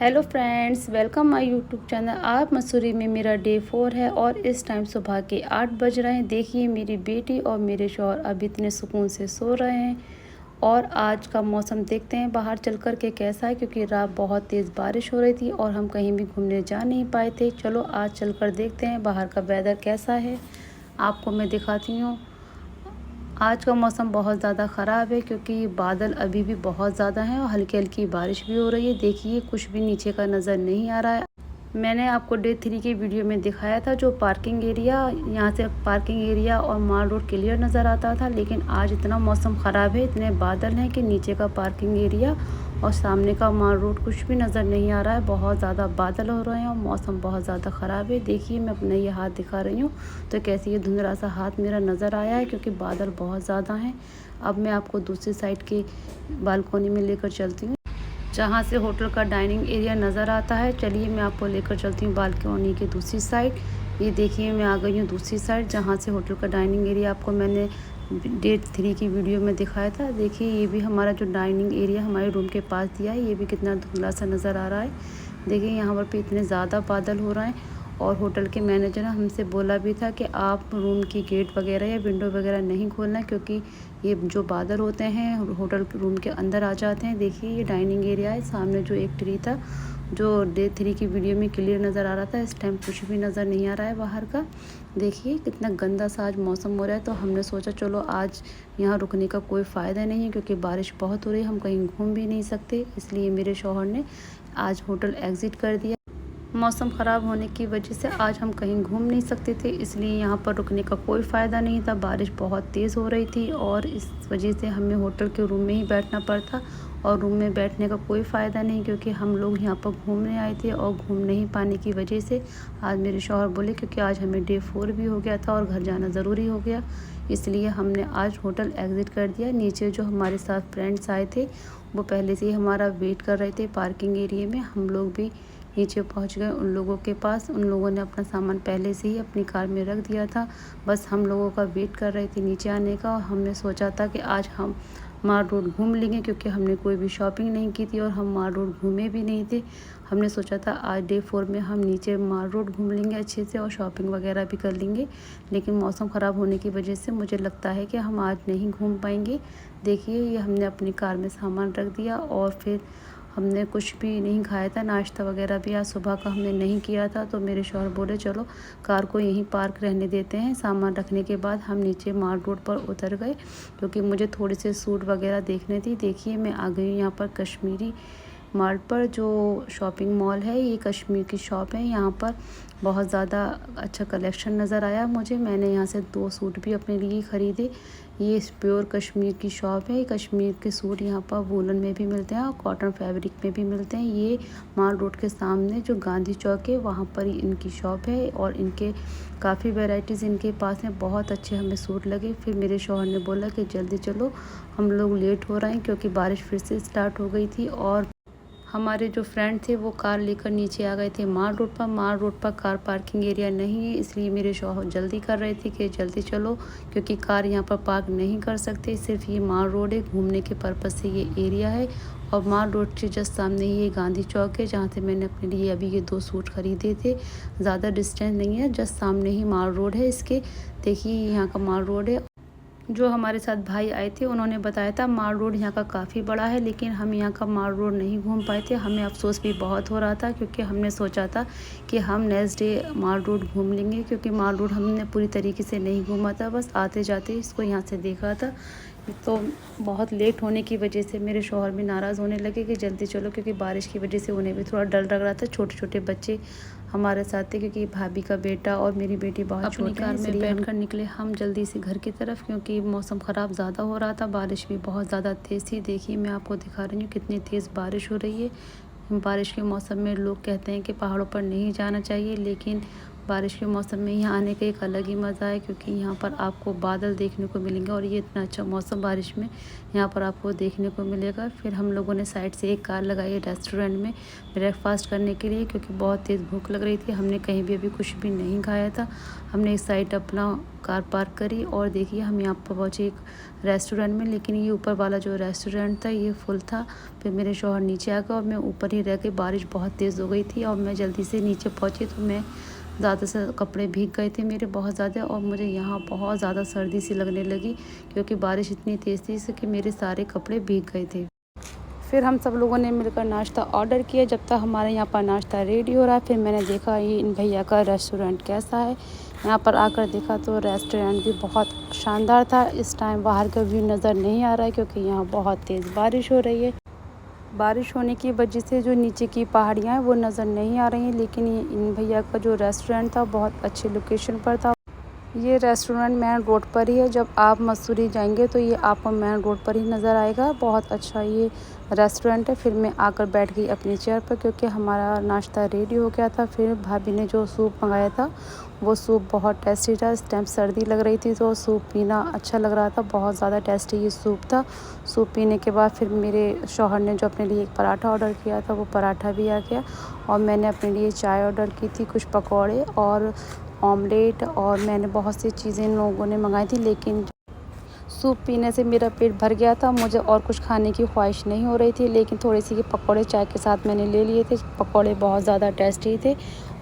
Hello friends, welcome my YouTube channel. आप मसूरी में मेरा डे 4 है और इस टाइम सुबह के 8 बज रहे हैं। देखिए मेरी बेटी और मेरे शौहर अभी इतने सुकून से सो रहे हैं। और आज का मौसम देखते हैं बाहर चल कर के कैसा है, क्योंकि रात बहुत तेज़ बारिश हो रही थी और हम कहीं भी घूमने जा नहीं पाए थे। चलो आज चल कर देखते हैं बाहर का वेदर कैसा है, आपको मैं दिखाती हूँ। आज का मौसम बहुत ज़्यादा ख़राब है क्योंकि बादल अभी भी बहुत ज़्यादा हैं और हल्की हल्की बारिश भी हो रही है। देखिए कुछ भी नीचे का नज़र नहीं आ रहा है। मैंने आपको डे 3 की वीडियो में दिखाया था जो पार्किंग एरिया, यहाँ से पार्किंग एरिया और माल रोड क्लियर नज़र आता था, लेकिन आज इतना मौसम ख़राब है, इतने बादल हैं कि नीचे का पार्किंग एरिया और सामने का माल रोड कुछ भी नज़र नहीं आ रहा है। बहुत ज़्यादा बादल हो रहे हैं और मौसम बहुत ज़्यादा ख़राब है। देखिए मैं अपना ये हाथ दिखा रही हूँ तो कैसे ये धुंधला सा हाथ मेरा नज़र आया है क्योंकि बादल बहुत ज़्यादा हैं। अब मैं आपको दूसरी साइड के बालकोनी में लेकर चलती हूँ जहाँ से होटल का डाइनिंग एरिया नज़र आता है। चलिए मैं आपको लेकर चलती हूँ बालकनी की दूसरी साइड। ये देखिए मैं आ गई हूँ दूसरी साइड जहाँ से होटल का डाइनिंग एरिया आपको मैंने डे 3 की वीडियो में दिखाया था। देखिए ये भी हमारा जो डाइनिंग एरिया हमारे रूम के पास दिया है, ये भी कितना धुंधला सा नज़र आ रहा है। देखिए यहाँ पर भी इतने ज़्यादा बादल हो रहे हैं और होटल के मैनेजर ने हमसे बोला भी था कि आप रूम की गेट वगैरह या विंडो वगैरह नहीं खोलना, क्योंकि ये जो बादल होते हैं होटल रूम के अंदर आ जाते हैं। देखिए ये डाइनिंग एरिया है, सामने जो एक ट्री था जो डे 3 की वीडियो में क्लियर नज़र आ रहा था, इस टाइम कुछ भी नज़र नहीं आ रहा है बाहर का। देखिए कितना गंदा सा आज मौसम हो रहा है, तो हमने सोचा चलो आज यहाँ रुकने का कोई फ़ायदा नहीं है क्योंकि बारिश बहुत हो रही है, हम कहीं घूम भी नहीं सकते। इसलिए मेरे शौहर ने आज होटल एग्ज़िट कर दिया। मौसम ख़राब होने की वजह से आज हम कहीं घूम नहीं सकते थे, इसलिए यहाँ पर रुकने का कोई फ़ायदा नहीं था। बारिश बहुत तेज़ हो रही थी और इस वजह से हमें होटल के रूम में ही बैठना पड़ता और रूम में बैठने का कोई फ़ायदा नहीं क्योंकि हम लोग यहाँ पर घूमने आए थे और घूम नहीं पाने की वजह से आज मेरे शौहर बोले क्योंकि आज हमें डे 4 भी हो गया था और घर जाना ज़रूरी हो गया, इसलिए हमने आज होटल एग्ज़िट कर दिया। नीचे जो हमारे साथ फ्रेंड्स आए थे वो पहले से ही हमारा वेट कर रहे थे पार्किंग एरिया में। हम लोग भी नीचे पहुंच गए उन लोगों के पास। उन लोगों ने अपना सामान पहले से ही अपनी कार में रख दिया था, बस हम लोगों का वेट कर रहे थे नीचे आने का। और हमने सोचा था कि आज हम माल रोड घूम लेंगे क्योंकि हमने कोई भी शॉपिंग नहीं की थी और हम माल रोड घूमे भी नहीं थे। हमने सोचा था आज डे 4 में हम नीचे माल रोड घूम लेंगे अच्छे से और शॉपिंग वगैरह भी कर लेंगे, लेकिन मौसम ख़राब होने की वजह से मुझे लगता है कि हम आज नहीं घूम पाएंगे। देखिए ये हमने अपनी कार में सामान रख दिया और फिर हमने कुछ भी नहीं खाया था, नाश्ता वगैरह भी आज सुबह का हमने नहीं किया था। तो मेरे शौहर बोले चलो कार को यहीं पार्क रहने देते हैं। सामान रखने के बाद हम नीचे माल रोड पर उतर गए क्योंकि मुझे थोड़े से सूट वगैरह देखने थी। देखिए मैं आ गई यहाँ पर कश्मीरी मार्ट पर, जो शॉपिंग मॉल है, ये कश्मीर की शॉप है। यहाँ पर बहुत ज़्यादा अच्छा कलेक्शन नज़र आया मुझे। मैंने यहाँ से 2 सूट भी अपने लिए ख़रीदे। ये प्योर कश्मीर की शॉप है। कश्मीर के सूट यहाँ पर वूलन में भी मिलते हैं और कॉटन फैब्रिक में भी मिलते हैं। ये माल रोड के सामने जो गांधी चौक है वहाँ पर इनकी शॉप है और इनके काफ़ी वैरायटीज़ इनके पास हैं। बहुत अच्छे हमें सूट लगे। फिर मेरे शौहर ने बोला कि जल्दी चलो, हम लोग लेट हो रहे हैं क्योंकि बारिश फिर से स्टार्ट हो गई थी और हमारे जो फ्रेंड थे वो कार लेकर नीचे आ गए थे माल रोड पर। माल रोड पर कार पार्किंग एरिया नहीं है, इसलिए मेरे शौहर जल्दी कर रहे थे कि जल्दी चलो क्योंकि कार यहाँ पर पार्क नहीं कर सकते। सिर्फ ये माल रोड है, घूमने के पर्पज़ से ये एरिया है। और माल रोड के जस्ट सामने ही ये गांधी चौक है जहाँ से मैंने अपने लिए अभी ये 2 सूट ख़रीदे थे। ज़्यादा डिस्टेंस नहीं है, जस्ट सामने ही माल रोड है इसके। देखिए यहाँ का माल रोड है। जो हमारे साथ भाई आए थे उन्होंने बताया था माल रोड यहाँ का काफ़ी बड़ा है, लेकिन हम यहाँ का माल रोड नहीं घूम पाए थे। हमें अफसोस भी बहुत हो रहा था क्योंकि हमने सोचा था कि हम नेक्स्ट डे माल रोड घूम लेंगे, क्योंकि माल रोड हमने पूरी तरीके से नहीं घूमा था, बस आते जाते इसको यहाँ से देखा था। तो बहुत लेट होने की वजह से मेरे शौहर भी नाराज़ होने लगे कि जल्दी चलो, क्योंकि बारिश की वजह से उन्हें भी थोड़ा डर लग रहा था। छोटे छोटे बच्चे हमारे साथ थे क्योंकि भाभी का बेटा और मेरी बेटी बहुत छोटी कार में बैठकर निकले हम जल्दी से घर की तरफ, क्योंकि मौसम ख़राब ज़्यादा हो रहा था, बारिश भी बहुत ज़्यादा तेज़ थी। देखिए मैं आपको दिखा रही हूँ कितनी तेज़ बारिश हो रही है। बारिश के मौसम में लोग कहते हैं कि पहाड़ों पर नहीं जाना चाहिए, लेकिन बारिश के मौसम में यहाँ आने का एक अलग ही मज़ा है, क्योंकि यहाँ पर आपको बादल देखने को मिलेंगे और ये इतना अच्छा मौसम बारिश में यहाँ पर आपको देखने को मिलेगा। फिर हम लोगों ने साइड से एक कार लगाई है रेस्टोरेंट में ब्रेकफास्ट करने के लिए, क्योंकि बहुत तेज़ भूख लग रही थी। हमने कहीं भी अभी कुछ भी नहीं खाया था। हमने इस साइड अपना कार पार्क करी और देखिए हम यहाँ पर पहुँचे एक रेस्टोरेंट में, लेकिन ये ऊपर वाला जो रेस्टोरेंट था ये फुल था। फिर मेरे शौहर नीचे आ गए और मैं ऊपर ही रह के, बारिश बहुत तेज़ हो गई थी और मैं जल्दी से नीचे पहुँची तो मैं ज़्यादा से कपड़े भीग गए थे मेरे बहुत ज़्यादा, और मुझे यहाँ बहुत ज़्यादा सर्दी सी लगने लगी, क्योंकि बारिश इतनी तेज़ थी कि मेरे सारे कपड़े भीग गए थे। फिर हम सब लोगों ने मिलकर नाश्ता ऑर्डर किया। जब तक हमारे यहाँ पर नाश्ता रेडी हो रहा है, फिर मैंने देखा ये इन भैया का रेस्टोरेंट कैसा है। यहाँ पर आकर देखा तो रेस्टोरेंट भी बहुत शानदार था। इस टाइम बाहर का व्यू नज़र नहीं आ रहा है, क्योंकि यहाँ बहुत तेज़ बारिश हो रही है। बारिश होने की वजह से जो नीचे की पहाड़ियाँ हैं वो नज़र नहीं आ रही हैं, लेकिन ये इन भैया का जो रेस्टोरेंट था बहुत अच्छी लोकेशन पर था। ये रेस्टोरेंट मेन रोड पर ही है। जब आप मसूरी जाएंगे तो ये आपको मेन रोड पर ही नज़र आएगा। बहुत अच्छा ये रेस्टोरेंट है। फिर मैं आकर बैठ गई अपनी चेयर पर, क्योंकि हमारा नाश्ता रेडी हो गया था। फिर भाभी ने जो सूप मंगाया था वो सूप बहुत टेस्टी था। इस टाइम सर्दी लग रही थी तो सूप पीना अच्छा लग रहा था। बहुत ज़्यादा टेस्टी ये सूप था। सूप पीने के बाद फिर मेरे शौहर ने जो अपने लिए एक पराठा ऑर्डर किया था वो पराठा भी आ गया, और मैंने अपने लिए चाय ऑर्डर की थी, कुछ पकौड़े और ऑमलेट, और मैंने बहुत सी चीज़ें इन लोगों ने मंगाई थी। लेकिन सूप पीने से मेरा पेट भर गया था, मुझे और कुछ खाने की ख्वाहिश नहीं हो रही थी। लेकिन थोड़ी सी ये पकौड़े चाय के साथ मैंने ले लिए थे। पकौड़े बहुत ज़्यादा टेस्टी थे,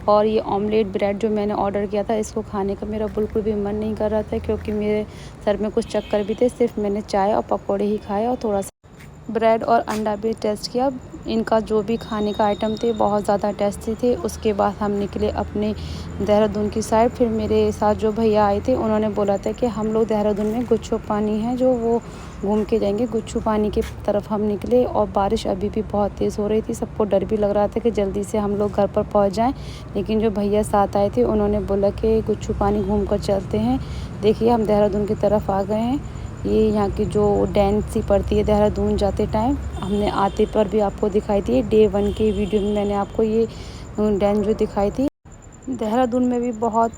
और ये ऑमलेट ब्रेड जो मैंने ऑर्डर किया था इसको खाने का मेरा बिल्कुल भी मन नहीं कर रहा था, क्योंकि मेरे सर में कुछ चक्कर भी थे। सिर्फ मैंने चाय और पकौड़े ही खाए और थोड़ा सा ब्रेड और अंडा भी टेस्ट किया। इनका जो भी खाने का आइटम थे बहुत ज़्यादा टेस्टी थे। उसके बाद हम निकले अपने देहरादून की साइड। फिर मेरे साथ जो भैया आए थे उन्होंने बोला था कि हम लोग देहरादून में गुच्छू पानी है जो वो घूम के जाएंगे। गुच्छू पानी की तरफ हम निकले और बारिश अभी भी बहुत तेज़ हो रही थी। सबको डर भी लग रहा था कि जल्दी से हम लोग घर पर पहुंच जाएं, लेकिन जो भैया साथ आए थे उन्होंने बोला कि गुच्छू पानी घूम कर चलते हैं। देखिए हम देहरादून की तरफ आ गए हैं। ये यहाँ की जो डैम सी पड़ती है देहरादून जाते टाइम, हमने आते पर भी आपको दिखाई थी। डे 1 के वीडियो में मैंने आपको ये डैम जो दिखाई थी। देहरादून में भी बहुत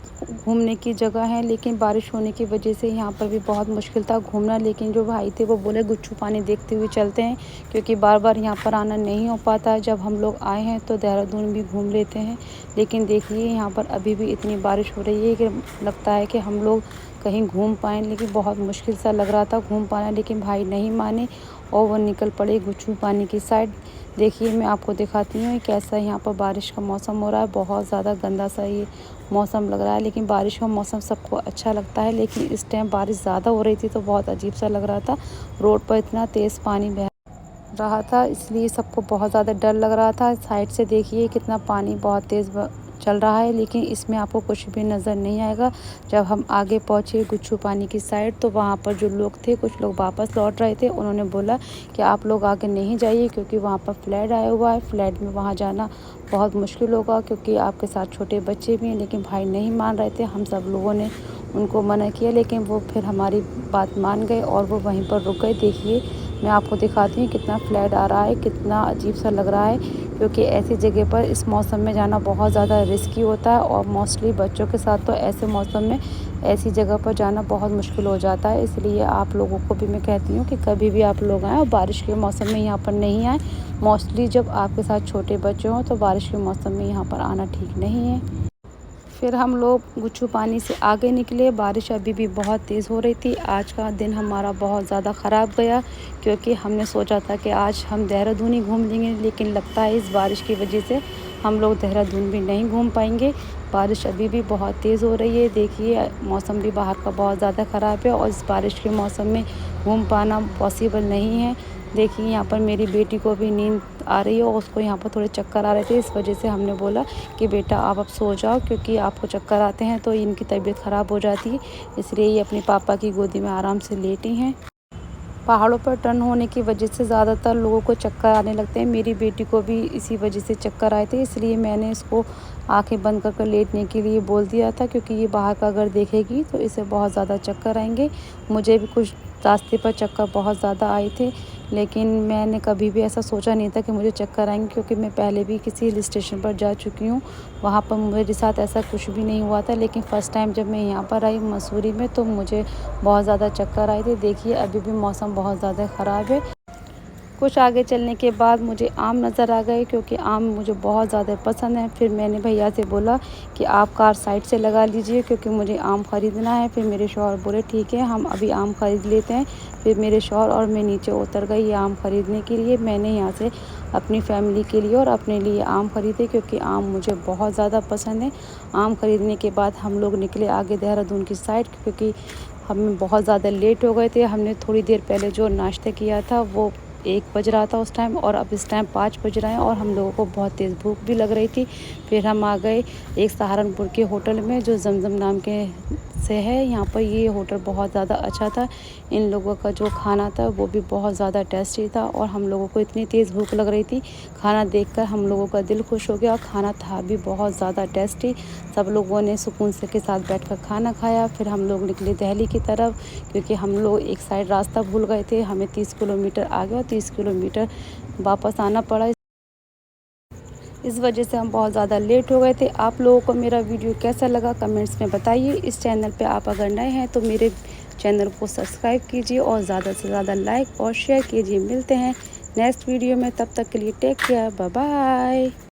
घूमने की जगह है, लेकिन बारिश होने की वजह से यहाँ पर भी बहुत मुश्किल था घूमना। लेकिन जो भाई थे वो बोले गुच्छू पानी देखते हुए चलते हैं, क्योंकि बार बार यहाँ पर आना नहीं हो पाता। जब हम लोग आए हैं तो देहरादून भी घूम लेते हैं। लेकिन देखिए यहाँ पर अभी भी इतनी बारिश हो रही है कि लगता है कि हम लोग कहीं घूम पाएँ, लेकिन बहुत मुश्किल सा लग रहा था घूम पाना। लेकिन भाई नहीं माने और वो निकल पड़े गुच्छू पानी की साइड। देखिए मैं आपको दिखाती हूँ कैसा यहाँ पर बारिश का मौसम हो रहा है। बहुत ज़्यादा गंदा सा ये मौसम लग रहा है, लेकिन बारिश का मौसम सबको अच्छा लगता है। लेकिन इस टाइम बारिश ज़्यादा हो रही थी तो बहुत अजीब सा लग रहा था। रोड पर इतना तेज़ पानी बह रहा था, इसलिए सबको बहुत ज़्यादा डर लग रहा था। साइड से देखिए कितना पानी बहुत तेज़ चल रहा है, लेकिन इसमें आपको कुछ भी नज़र नहीं आएगा। जब हम आगे पहुँचे गुच्छू पानी की साइड तो वहाँ पर जो लोग थे, कुछ लोग वापस लौट रहे थे। उन्होंने बोला कि आप लोग आगे नहीं जाइए, क्योंकि वहाँ पर फ्लड आया हुआ है। फ्लड में वहाँ जाना बहुत मुश्किल होगा, क्योंकि आपके साथ छोटे बच्चे भी हैं। लेकिन भाई नहीं मान रहे थे। हम सब लोगों ने उनको मना किया, लेकिन वो फिर हमारी बात मान गए और वो वहीं पर रुक गए। देखिए मैं आपको दिखाती हूँ कितना फ्लड आ रहा है, कितना अजीब सा लग रहा है, क्योंकि ऐसी जगह पर इस मौसम में जाना बहुत ज़्यादा रिस्की होता है। और मोस्टली बच्चों के साथ तो ऐसे मौसम में ऐसी जगह पर जाना बहुत मुश्किल हो जाता है। इसलिए आप लोगों को भी मैं कहती हूँ कि कभी भी आप लोग आएँ और बारिश के मौसम में यहाँ पर नहीं आएँ। मोस्टली जब आपके साथ छोटे बच्चे हों तो बारिश के मौसम में यहाँ पर आना ठीक नहीं है। फिर हम लोग गुच्छू पानी से आगे निकले। बारिश अभी भी बहुत तेज़ हो रही थी। आज का दिन हमारा बहुत ज़्यादा ख़राब गया, क्योंकि हमने सोचा था कि आज हम देहरादून ही घूम लेंगे, लेकिन लगता है इस बारिश की वजह से हम लोग देहरादून भी नहीं घूम पाएंगे। बारिश अभी भी बहुत तेज़ हो रही है। देखिए मौसम भी बाहर का बहुत ज़्यादा ख़राब है और इस बारिश के मौसम में घूम पाना पॉसिबल नहीं है। देखिए यहाँ पर मेरी बेटी को भी नींद आ रही है और उसको यहाँ पर थोड़े चक्कर आ रहे थे। इस वजह से हमने बोला कि बेटा आप अब सो जाओ, क्योंकि आपको चक्कर आते हैं तो इनकी तबीयत ख़राब हो जाती है। इसलिए ये अपने पापा की गोदी में आराम से लेटी हैं। पहाड़ों पर टर्न होने की वजह से ज़्यादातर लोगों को चक्कर आने लगते हैं। मेरी बेटी को भी इसी वजह से चक्कर आए थे, इसलिए मैंने इसको आंखें बंद कर लेटने के लिए बोल दिया था, क्योंकि ये बाहर का अगर देखेगी तो इसे बहुत ज़्यादा चक्कर आएंगे। मुझे भी कुछ रास्ते पर चक्कर बहुत ज़्यादा आए थे, लेकिन मैंने कभी भी ऐसा सोचा नहीं था कि मुझे चक्कर आएंगे, क्योंकि मैं पहले भी किसी हिल स्टेशन पर जा चुकी हूँ। वहाँ पर मेरे साथ ऐसा कुछ भी नहीं हुआ था, लेकिन फ़र्स्ट टाइम जब मैं यहाँ पर आई मसूरी में तो मुझे बहुत ज़्यादा चक्कर आए थे। देखिए अभी भी मौसम बहुत ज़्यादा ख़राब है। कुछ आगे चलने के बाद मुझे आम नज़र आ गए, क्योंकि आम मुझे बहुत ज़्यादा पसंद है। फिर मैंने भैया से बोला कि आप कार साइड से लगा लीजिए, क्योंकि मुझे आम ख़रीदना है। फिर मेरे शौहर बोले ठीक है हम अभी आम ख़रीद लेते हैं। फिर मेरे शौहर और मैं नीचे उतर गई ये आम ख़रीदने के लिए। मैंने यहाँ से अपनी फैमिली के लिए और अपने लिए आम ख़रीदे, क्योंकि आम मुझे बहुत ज़्यादा पसंद है। आम ख़रीदने के बाद हम लोग निकले आगे देहरादून की साइड, क्योंकि हम बहुत ज़्यादा लेट हो गए थे। हमने थोड़ी देर पहले जो नाश्ता किया था वो 1 बज रहा था उस टाइम, और अब इस टाइम 5 बज रहे हैं और हम लोगों को बहुत तेज़ भूख भी लग रही थी। फिर हम आ गए एक सहारनपुर के होटल में, जो जमजम नाम के से है। यहाँ पर ये होटल बहुत ज़्यादा अच्छा था। इन लोगों का जो खाना था वो भी बहुत ज़्यादा टेस्टी था, और हम लोगों को इतनी तेज़ भूख लग रही थी, खाना देखकर हम लोगों का दिल खुश हो गया। खाना था भी बहुत ज़्यादा टेस्टी। सब लोगों ने सुकून से के साथ बैठकर खाना खाया। फिर हम लोग निकले दिल्ली की तरफ, क्योंकि हम लोग एक साइड रास्ता भूल गए थे। हमें 30 किलोमीटर आगे और 30 किलोमीटर वापस आना पड़ा। इस वजह से हम बहुत ज़्यादा लेट हो गए थे। आप लोगों को मेरा वीडियो कैसा लगा कमेंट्स में बताइए। इस चैनल पे आप अगर नए हैं तो मेरे चैनल को सब्सक्राइब कीजिए और ज़्यादा से ज़्यादा लाइक और शेयर कीजिए। मिलते हैं नेक्स्ट वीडियो में, तब तक के लिए टेक केयर, बाय बाय।